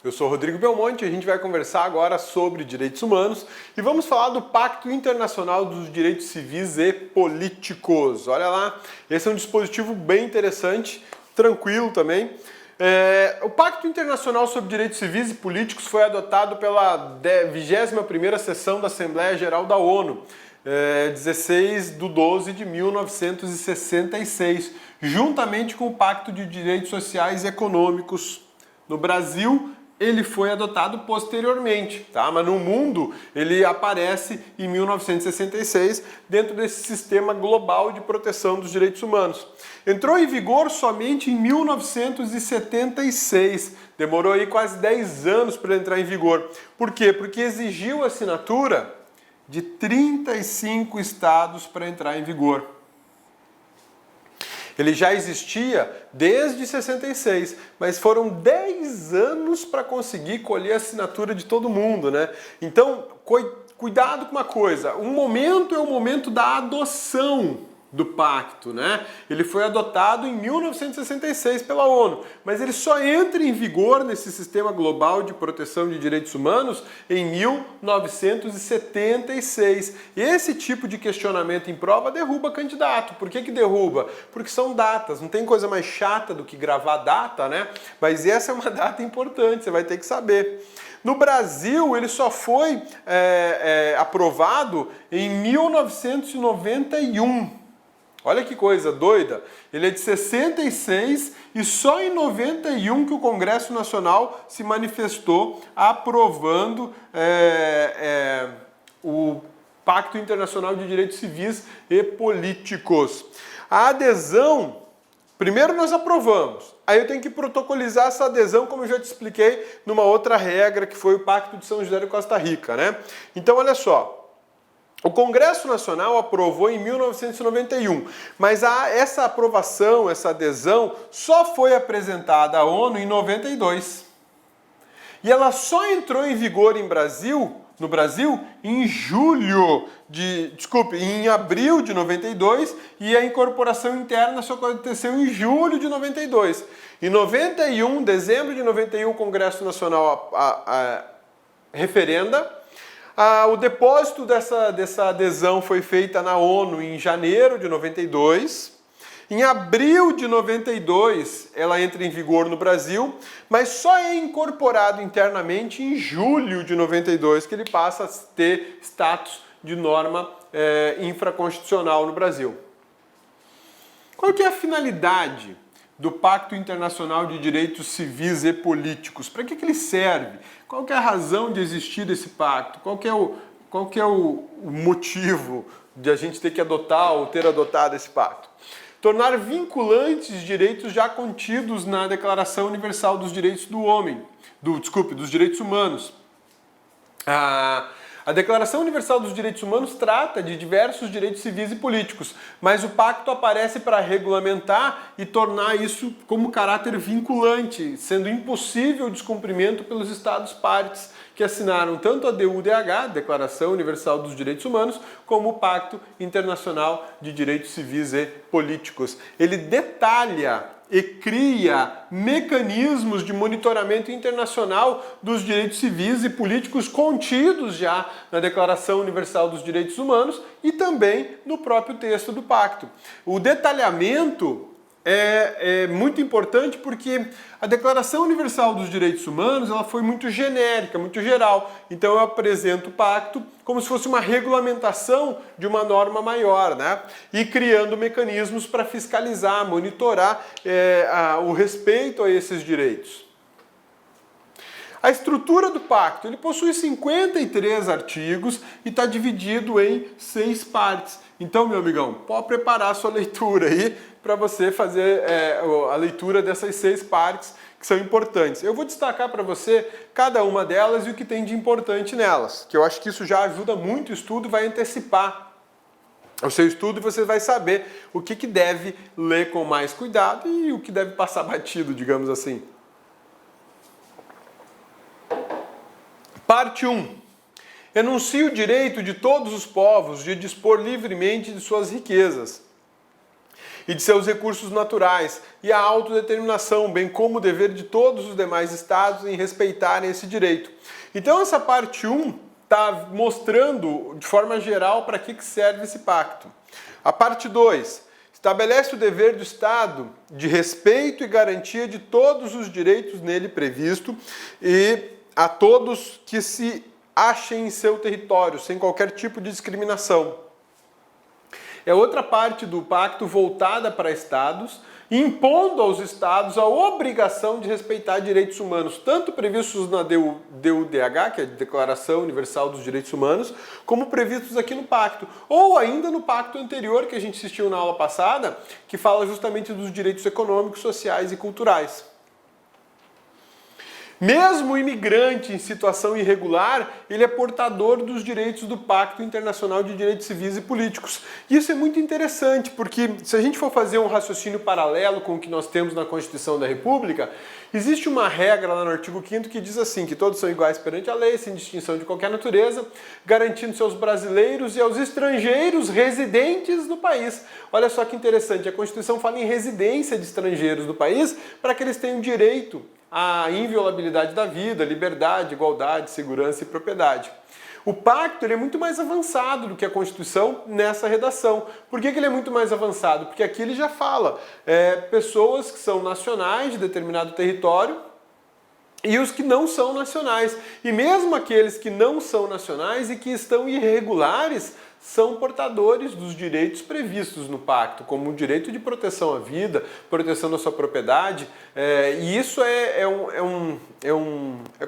Eu sou Rodrigo Belmonte e a gente vai conversar agora sobre direitos humanos e vamos falar do Pacto Internacional dos Direitos Civis e Políticos. Olha lá, esse é um dispositivo bem interessante, tranquilo também. O Pacto Internacional sobre Direitos Civis e Políticos foi adotado pela 21ª sessão da Assembleia Geral da ONU, 16/12/1966, juntamente com o Pacto de Direitos Sociais e Econômicos. No Brasil, ele foi adotado posteriormente, tá? Mas no mundo ele aparece em 1966 dentro desse sistema global de proteção dos direitos humanos. Entrou em vigor somente em 1976, demorou aí quase 10 anos para entrar em vigor. Por quê? Porque exigiu a assinatura de 35 estados para entrar em vigor. Ele já existia desde 66, mas foram 10 anos para conseguir colher a assinatura de todo mundo, né? Então, cuidado com uma coisa, um momento é o momento da adoção do pacto, né? Ele foi adotado em 1966 pela ONU, mas ele só entra em vigor nesse sistema global de proteção de direitos humanos em 1976. Esse tipo de questionamento em prova derruba candidato. Por que derruba? Porque são datas, não tem coisa mais chata do que gravar data, né? Mas essa é uma data importante, você vai ter que saber. No Brasil, ele só foi aprovado em 1991. Olha que coisa doida, ele é de 66 e só em 91 que o Congresso Nacional se manifestou aprovando o Pacto Internacional de Direitos Civis e Políticos. A adesão, primeiro nós aprovamos, aí eu tenho que protocolizar essa adesão, como eu já te expliquei, numa outra regra que foi o Pacto de São José de Costa Rica, né? Então olha só. O Congresso Nacional aprovou em 1991, mas essa aprovação, essa adesão, só foi apresentada à ONU em 92. E ela só entrou em vigor no Brasil em em abril de 92, e a incorporação interna só aconteceu em julho de 92. Em 91, dezembro de 91, o Congresso Nacional referenda. O depósito dessa adesão foi feita na ONU em janeiro de 92. Em abril de 92, ela entra em vigor no Brasil, mas só é incorporado internamente em julho de 92, que ele passa a ter status de norma infraconstitucional no Brasil. Qual que é a finalidade do Pacto Internacional de Direitos Civis e Políticos? Para que ele serve? Qual que é a razão de existir desse pacto? Qual que é o motivo de a gente ter que adotar ou ter adotado esse pacto? Tornar vinculantes direitos já contidos na Declaração Universal dos Direitos dos Direitos Humanos. A Declaração Universal dos Direitos Humanos trata de diversos direitos civis e políticos, mas o pacto aparece para regulamentar e tornar isso como caráter vinculante, sendo impossível o descumprimento pelos Estados partes que assinaram tanto a DUDH, Declaração Universal dos Direitos Humanos, como o Pacto Internacional de Direitos Civis e Políticos. Ele detalha e cria mecanismos de monitoramento internacional dos direitos civis e políticos contidos já na Declaração Universal dos Direitos Humanos e também no próprio texto do pacto. O detalhamento é muito importante porque a Declaração Universal dos Direitos Humanos ela foi muito genérica, muito geral. Então eu apresento o pacto como se fosse uma regulamentação de uma norma maior, né? E criando mecanismos para fiscalizar, monitorar o respeito a esses direitos. A estrutura do pacto, ele possui 53 artigos e está dividido em 6 partes. Então, meu amigão, pode preparar a sua leitura aí para você fazer a leitura dessas 6 partes que são importantes. Eu vou destacar para você cada uma delas e o que tem de importante nelas, que eu acho que isso já ajuda muito o estudo e vai antecipar o seu estudo e você vai saber o que deve ler com mais cuidado e o que deve passar batido, digamos assim. Parte 1. Enuncia o direito de todos os povos de dispor livremente de suas riquezas. e de seus recursos naturais, e a autodeterminação, bem como o dever de todos os demais estados em respeitarem esse direito. Então essa parte 1 está mostrando de forma geral para que serve esse pacto. A parte 2 estabelece o dever do Estado de respeito e garantia de todos os direitos nele previsto e a todos que se achem em seu território, sem qualquer tipo de discriminação. É outra parte do pacto voltada para estados, impondo aos estados a obrigação de respeitar direitos humanos, tanto previstos na DUDH, que é a Declaração Universal dos Direitos Humanos, como previstos aqui no pacto, ou ainda no pacto anterior que a gente assistiu na aula passada, que fala justamente dos direitos econômicos, sociais e culturais. Mesmo o imigrante em situação irregular, ele é portador dos direitos do Pacto Internacional de Direitos Civis e Políticos. Isso é muito interessante, porque se a gente for fazer um raciocínio paralelo com o que nós temos na Constituição da República, existe uma regra lá no artigo 5º que diz assim, que todos são iguais perante a lei, sem distinção de qualquer natureza, garantindo-se aos brasileiros e aos estrangeiros residentes no país. Olha só que interessante, a Constituição fala em residência de estrangeiros no país para que eles tenham direito à inviolabilidade da vida, liberdade, igualdade, segurança e propriedade. O pacto ele é muito mais avançado do que a Constituição nessa redação. Por que ele é muito mais avançado? Porque aqui ele já fala pessoas que são nacionais de determinado território e os que não são nacionais. E mesmo aqueles que não são nacionais e que estão irregulares são portadores dos direitos previstos no pacto, como o direito de proteção à vida, proteção da sua propriedade, e isso é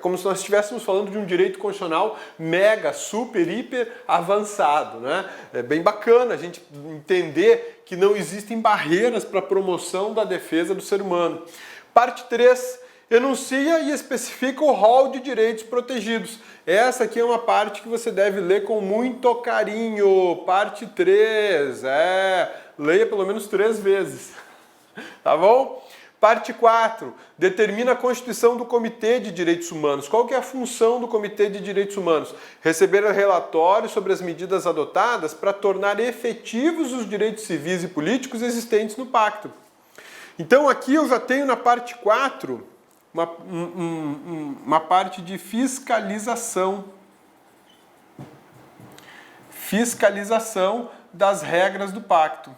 como se nós estivéssemos falando de um direito constitucional mega, super, hiper avançado, né? É bem bacana a gente entender que não existem barreiras para a promoção da defesa do ser humano. Parte 3. Enuncia e especifica o rol de direitos protegidos. Essa aqui é uma parte que você deve ler com muito carinho. Parte 3. Leia pelo menos 3 vezes. Tá bom? Parte 4. Determina a constituição do Comitê de Direitos Humanos. Qual que é a função do Comitê de Direitos Humanos? Receber relatórios sobre as medidas adotadas para tornar efetivos os direitos civis e políticos existentes no pacto. Então aqui eu já tenho na parte 4... uma parte de fiscalização. Fiscalização das regras do pacto.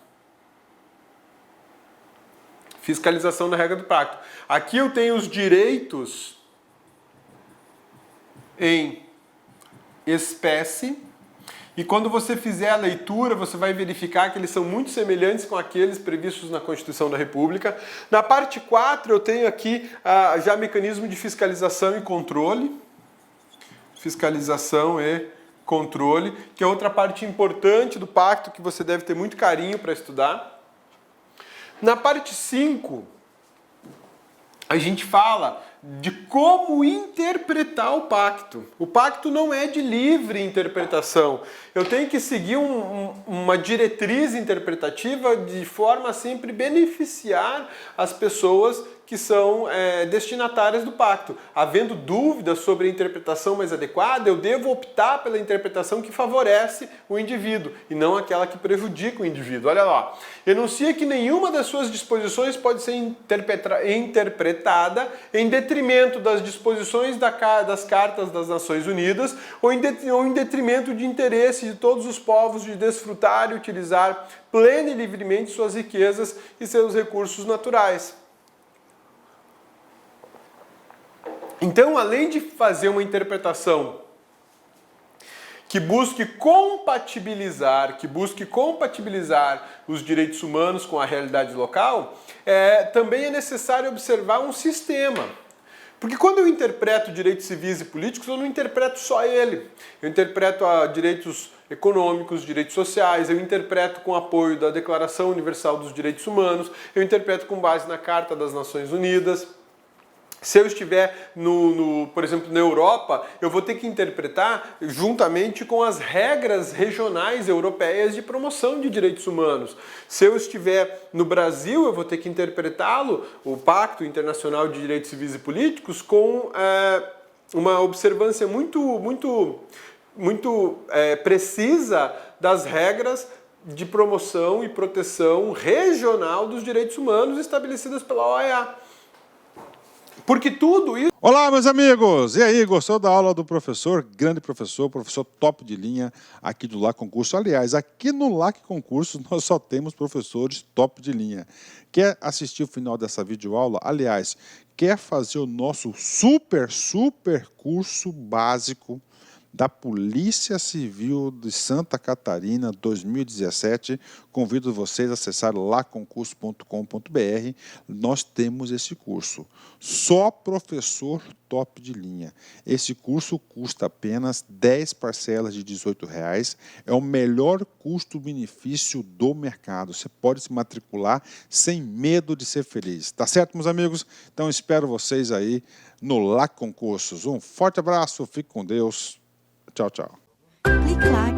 Fiscalização da regra do pacto. Aqui eu tenho os direitos em espécie. E quando você fizer a leitura, você vai verificar que eles são muito semelhantes com aqueles previstos na Constituição da República. Na parte 4 eu tenho aqui já mecanismo de fiscalização e controle. Fiscalização e controle, que é outra parte importante do pacto que você deve ter muito carinho para estudar. Na parte 5, a gente fala de como interpretar o pacto. O pacto não é de livre interpretação. Eu tenho que seguir uma diretriz interpretativa de forma a sempre beneficiar as pessoas que são destinatárias do pacto. Havendo dúvidas sobre a interpretação mais adequada, eu devo optar pela interpretação que favorece o indivíduo e não aquela que prejudica o indivíduo. Olha lá. Enuncia que nenhuma das suas disposições pode ser interpretada em detrimento das disposições das Cartas das Nações Unidas ou em detrimento de interesse de todos os povos de desfrutar e utilizar plena e livremente suas riquezas e seus recursos naturais. Então, além de fazer uma interpretação que busque compatibilizar os direitos humanos com a realidade local, também é necessário observar um sistema. Porque quando eu interpreto direitos civis e políticos, eu não interpreto só ele. Eu interpreto direitos econômicos, direitos sociais, eu interpreto com apoio da Declaração Universal dos Direitos Humanos, eu interpreto com base na Carta das Nações Unidas. Se eu estiver, por exemplo, na Europa, eu vou ter que interpretar juntamente com as regras regionais europeias de promoção de direitos humanos. Se eu estiver no Brasil, eu vou ter que interpretá-lo, o Pacto Internacional de Direitos Civis e Políticos, com uma observância muito precisa das regras de promoção e proteção regional dos direitos humanos estabelecidas pela OEA. Porque tudo isso... Olá, meus amigos! E aí, gostou da aula do professor? Grande professor top de linha aqui do LAC Concurso. Aliás, aqui no LAC Concurso nós só temos professores top de linha. Quer assistir o final dessa videoaula? Aliás, quer fazer o nosso super curso básico da Polícia Civil de Santa Catarina 2017, convido vocês a acessar laconcurso.com.br. Nós temos esse curso. Só professor top de linha. Esse curso custa apenas 10 parcelas de R$18. É o melhor custo-benefício do mercado. Você pode se matricular sem medo de ser feliz. Tá certo, meus amigos? Então espero vocês aí no LAC Concursos. Um forte abraço, fique com Deus. Tchau, tchau. Clique lá.